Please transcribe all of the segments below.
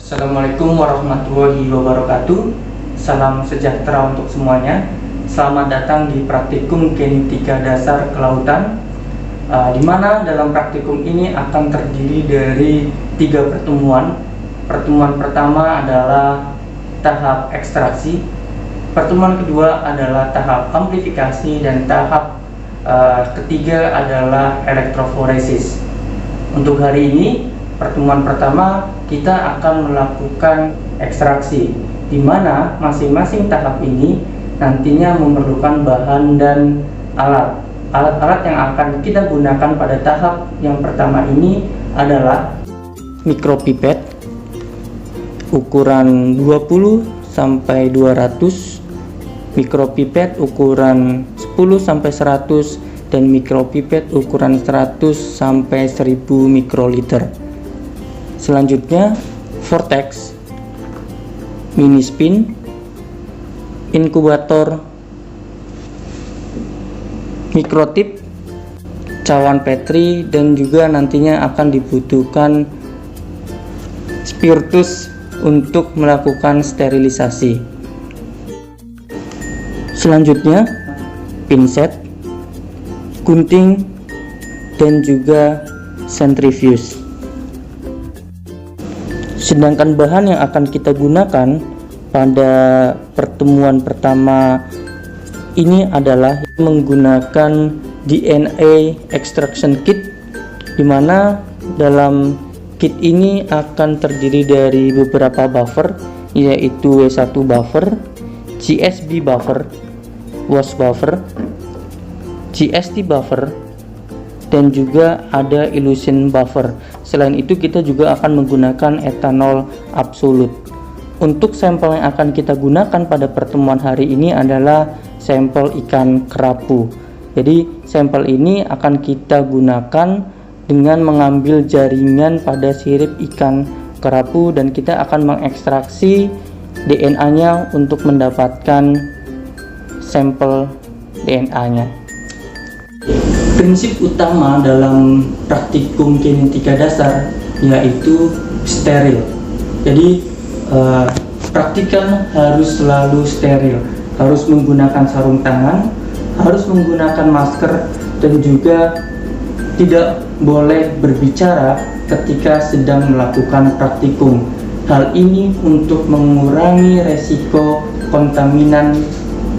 Assalamualaikum warahmatullahi wabarakatuh. Salam sejahtera untuk semuanya. Selamat datang di praktikum genetika dasar kelautan, di mana dalam praktikum ini akan terdiri dari 3 pertemuan. Pertemuan pertama adalah tahap ekstraksi, pertemuan kedua adalah tahap amplifikasi, dan tahap ketiga adalah elektroforesis. Untuk hari ini, pertemuan pertama kita akan melakukan ekstraksi, di mana masing-masing tahap ini nantinya memerlukan bahan dan alat. Alat-alat yang akan kita gunakan pada tahap yang pertama ini adalah mikropipet ukuran 20 sampai 200, mikropipet ukuran 10 sampai 100, dan mikropipet ukuran 100 sampai 1000 mikroliter. Selanjutnya, vortex, mini spin, inkubator, mikrotip, cawan Petri, dan juga nantinya akan dibutuhkan spiritus untuk melakukan sterilisasi. Selanjutnya, pinset, gunting, dan juga centrifuge. Sedangkan bahan yang akan kita gunakan pada pertemuan pertama ini adalah menggunakan DNA extraction kit, di mana dalam kit ini akan terdiri dari beberapa buffer, yaitu W1 buffer, GSB buffer, WAS buffer, GST buffer, dan juga ada illusion buffer. Selain itu, kita juga akan menggunakan etanol absolut. Untuk sampel yang akan kita gunakan pada pertemuan hari ini adalah sampel ikan kerapu. Jadi sampel ini akan kita gunakan dengan mengambil jaringan pada sirip ikan kerapu, dan kita akan mengekstraksi DNA-nya untuk mendapatkan sampel DNA-nya. Prinsip utama dalam praktikum genetika dasar yaitu steril. Jadi praktikan harus selalu steril, harus menggunakan sarung tangan, harus menggunakan masker, dan juga tidak boleh berbicara ketika sedang melakukan praktikum. Hal ini untuk mengurangi resiko kontaminan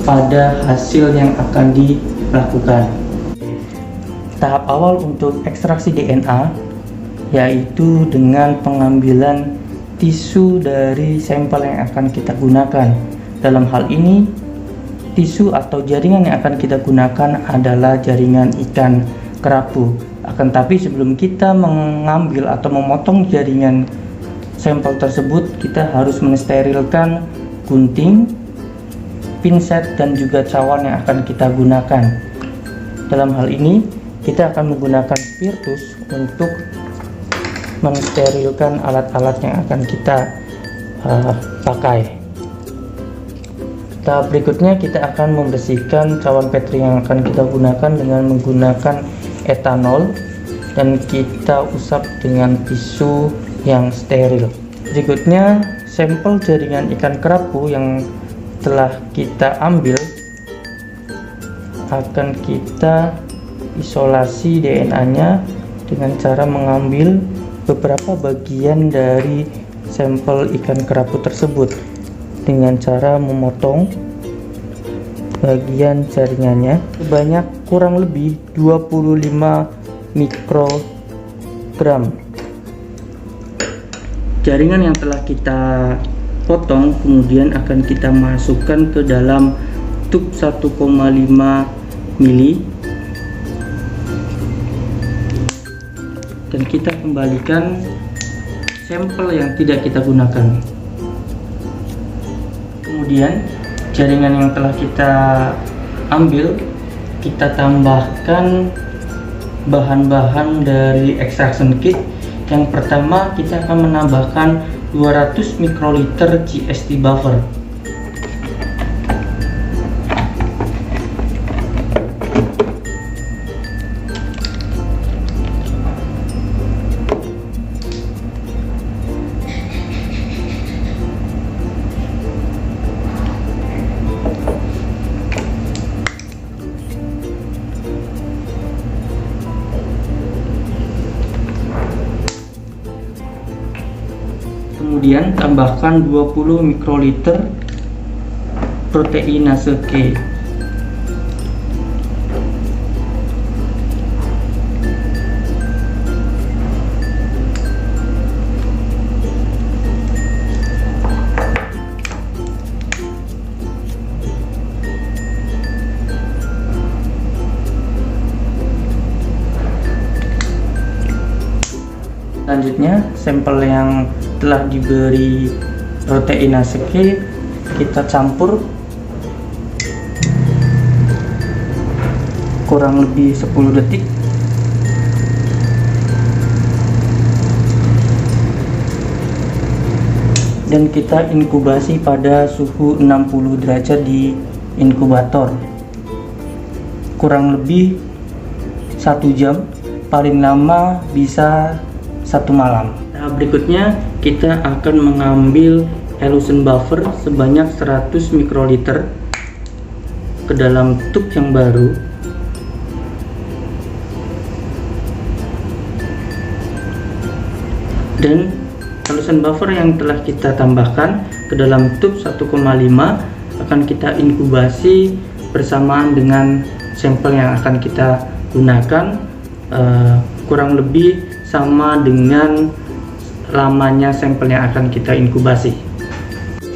pada hasil yang akan dilakukan. Tahap awal untuk ekstraksi DNA yaitu dengan pengambilan tisu dari sampel yang akan kita gunakan. Dalam hal ini, tisu atau jaringan yang akan kita gunakan adalah jaringan ikan kerapu. Akan tapi sebelum kita mengambil atau memotong jaringan sampel tersebut, kita harus mensterilkan gunting, pinset, dan juga cawan yang akan kita gunakan. Dalam hal ini, kita akan menggunakan spiritus untuk mensterilkan alat-alat yang akan kita pakai. Tahap berikutnya, kita akan membersihkan cawan Petri yang akan kita gunakan dengan menggunakan etanol, dan kita usap dengan tisu yang steril. Berikutnya, sampel jaringan ikan kerapu yang telah kita ambil akan kita isolasi DNA-nya dengan cara mengambil beberapa bagian dari sampel ikan kerapu tersebut dengan cara memotong bagian jaringannya sebanyak kurang lebih 25 mikrogram. Jaringan yang telah kita potong kemudian akan kita masukkan ke dalam tub 1,5 mili, dan kita kembalikan sampel yang tidak kita gunakan. Kemudian jaringan yang telah kita ambil, kita tambahkan bahan-bahan dari extraction kit. Yang pertama, kita akan menambahkan 200 mikroliter GST buffer. Kemudian tambahkan 20 mikroliter proteinase K. Selanjutnya, sampel yang telah diberi proteinase K kita campur kurang lebih 10 detik. Dan kita inkubasi pada suhu 60 derajat di inkubator kurang lebih 1 jam, paling lama bisa 1 malam. Tahap berikutnya kita akan mengambil elution buffer sebanyak 100 mikroliter ke dalam tub yang baru. Dan elution buffer yang telah kita tambahkan ke dalam tub 1,5 akan kita inkubasi bersamaan dengan sampel yang akan kita gunakan, kurang lebih sama dengan lamanya sampel yang akan kita inkubasi.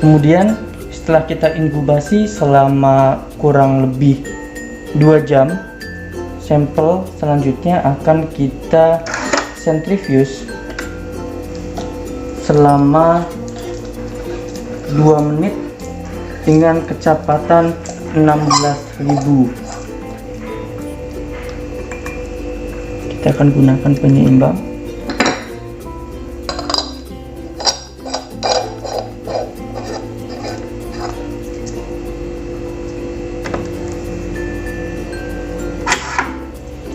Kemudian setelah kita inkubasi selama kurang lebih 2 jam, sampel selanjutnya akan kita centrifuge selama 2 menit dengan kecepatan 16.000. Kita akan gunakan penyeimbang.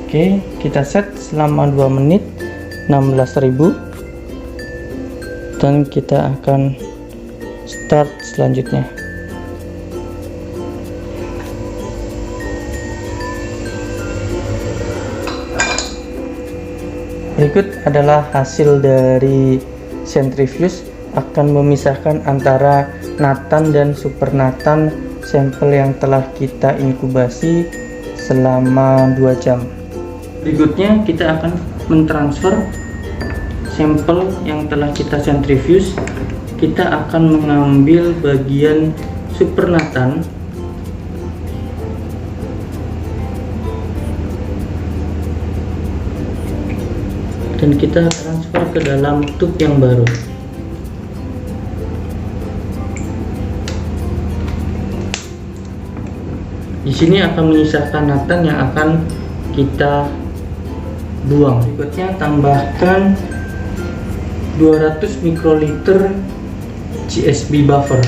Oke, kita set selama 2 menit 16.000 dan kita akan start selanjutnya. Berikut adalah hasil dari centrifuge, akan memisahkan antara natan dan supernatan sampel yang telah kita inkubasi selama 2 jam. Berikutnya kita akan mentransfer sampel yang telah kita centrifuge. Kita akan mengambil bagian supernatan dan kita transfer ke dalam tub yang baru. Di sini akan menyisakan natan yang akan kita buang. Berikutnya tambahkan 200 mikroliter GSB buffer.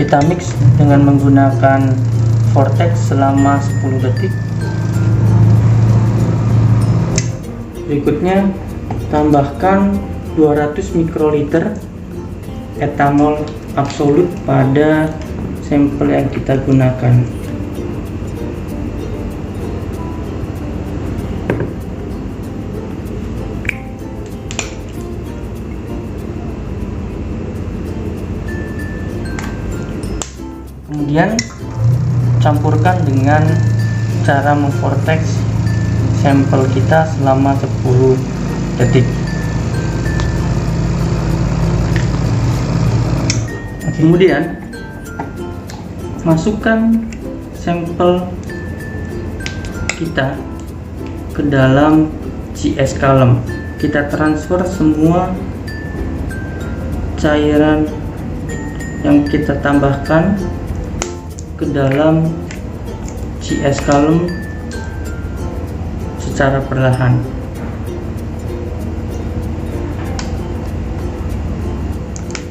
Kita mix dengan menggunakan vortex selama 10 detik. Berikutnya tambahkan 200 mikroliter etanol absolut pada sampel yang kita gunakan. Kemudian campurkan dengan cara memvortex sampel kita selama 10 detik. Kemudian masukkan sampel kita ke dalam GS column. Kita transfer semua cairan yang kita tambahkan ke dalam GS column secara perlahan.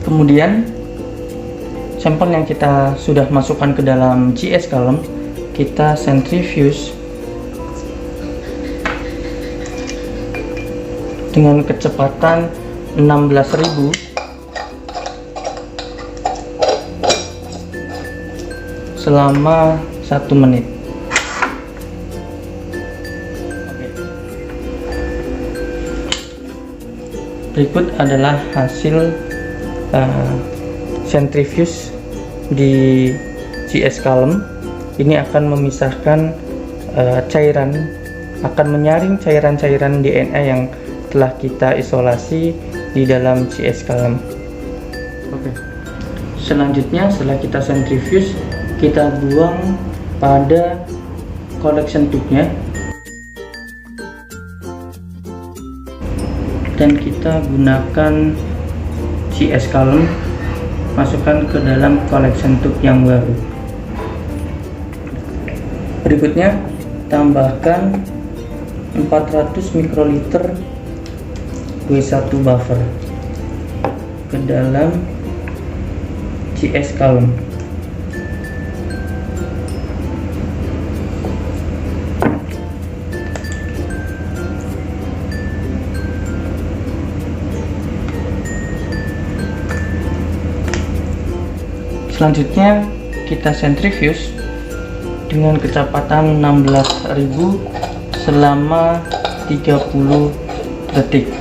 Kemudian sampel yang kita sudah masukkan ke dalam GS column kita centrifuge dengan kecepatan 16.000 selama 1 menit. Berikut adalah hasil centrifuge di CS Calm. Ini akan memisahkan cairan, akan menyaring cairan-cairan DNA yang telah kita isolasi di dalam CS Calm. Oke. Selanjutnya setelah kita centrifuge, kita buang pada collection tube-nya dan kita gunakan CS Calm, masukkan ke dalam collection tube yang baru. Berikutnya tambahkan 400 mikroliter W1 buffer ke dalam CS Calm. Selanjutnya kita centrifuge dengan kecepatan 16.000 selama 30 detik.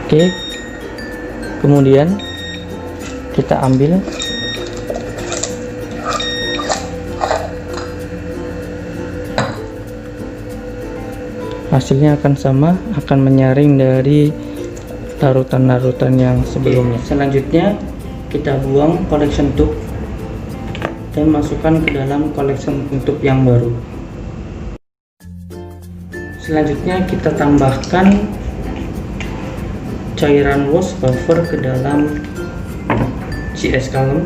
Oke, kemudian kita ambil hasilnya akan sama, akan menyaring dari larutan-larutan yang sebelumnya. Selanjutnya kita buang collection tube dan masukkan ke dalam collection tube yang baru. Selanjutnya kita tambahkan cairan wash buffer ke dalam CS Calm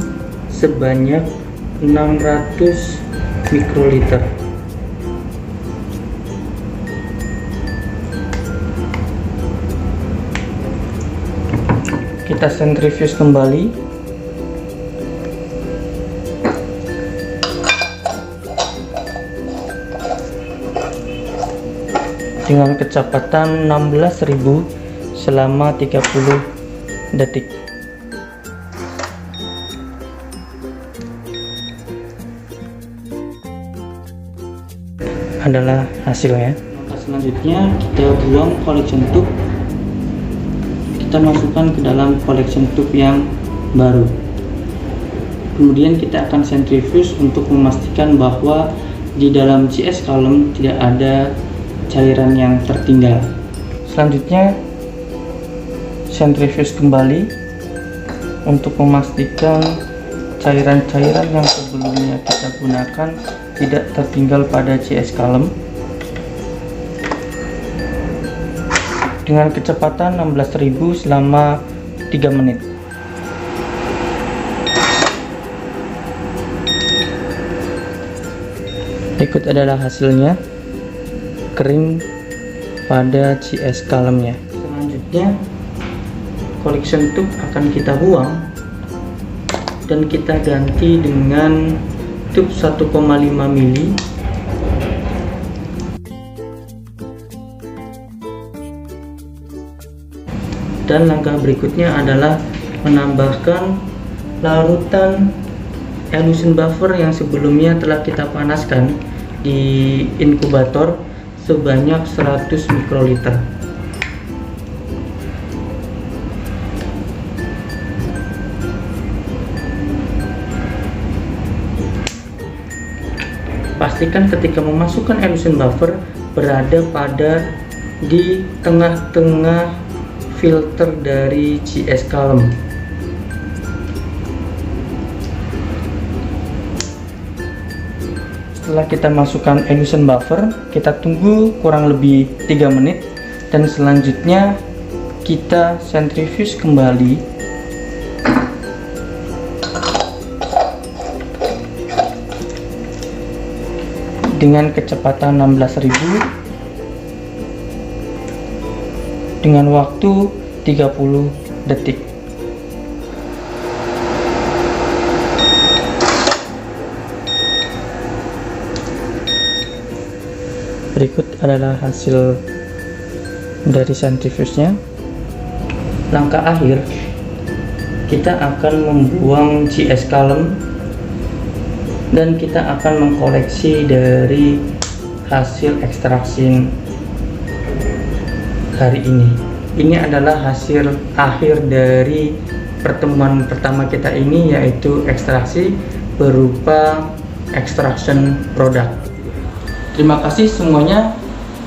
sebanyak 600 mikroliter. Kita centrifuge kembali dengan kecepatan 16.000 selama 30 detik. Adalah hasilnya. Selanjutnya kita buang collection tube, kita masukkan ke dalam collection tube yang baru. Kemudian kita akan centrifuge untuk memastikan bahwa di dalam CS Calm tidak ada cairan yang tertinggal. Selanjutnya centrifuge kembali untuk memastikan cairan-cairan yang sebelumnya kita gunakan tidak tertinggal pada CS Calm. Dengan kecepatan 16.000 selama 3 menit. Berikut adalah hasilnya, kering pada CS Calm-nya. Selanjutnya collection tube akan kita buang dan kita ganti dengan tube 1,5 mili. Dan langkah berikutnya adalah menambahkan larutan elution buffer yang sebelumnya telah kita panaskan di inkubator sebanyak 100 mikroliter. Pastikan ketika memasukkan elution buffer berada pada di tengah-tengah filter dari CS Calm. Setelah kita masukkan elution buffer, kita tunggu kurang lebih 3 menit dan selanjutnya kita centrifuge kembali dengan kecepatan 16.000 dengan waktu 30 detik. Berikut adalah hasil dari sentrifusnya. Langkah akhir, kita akan membuang GS column dan kita akan mengkoleksi dari hasil ekstraksi hari ini. Ini adalah hasil akhir dari pertemuan pertama kita ini, yaitu ekstraksi berupa extraction product. Terima kasih semuanya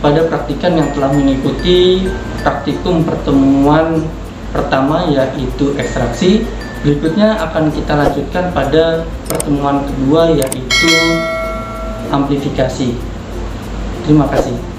pada praktikan yang telah mengikuti praktikum pertemuan pertama, yaitu ekstraksi. Berikutnya akan kita lanjutkan pada pertemuan kedua, yaitu amplifikasi. Terima kasih.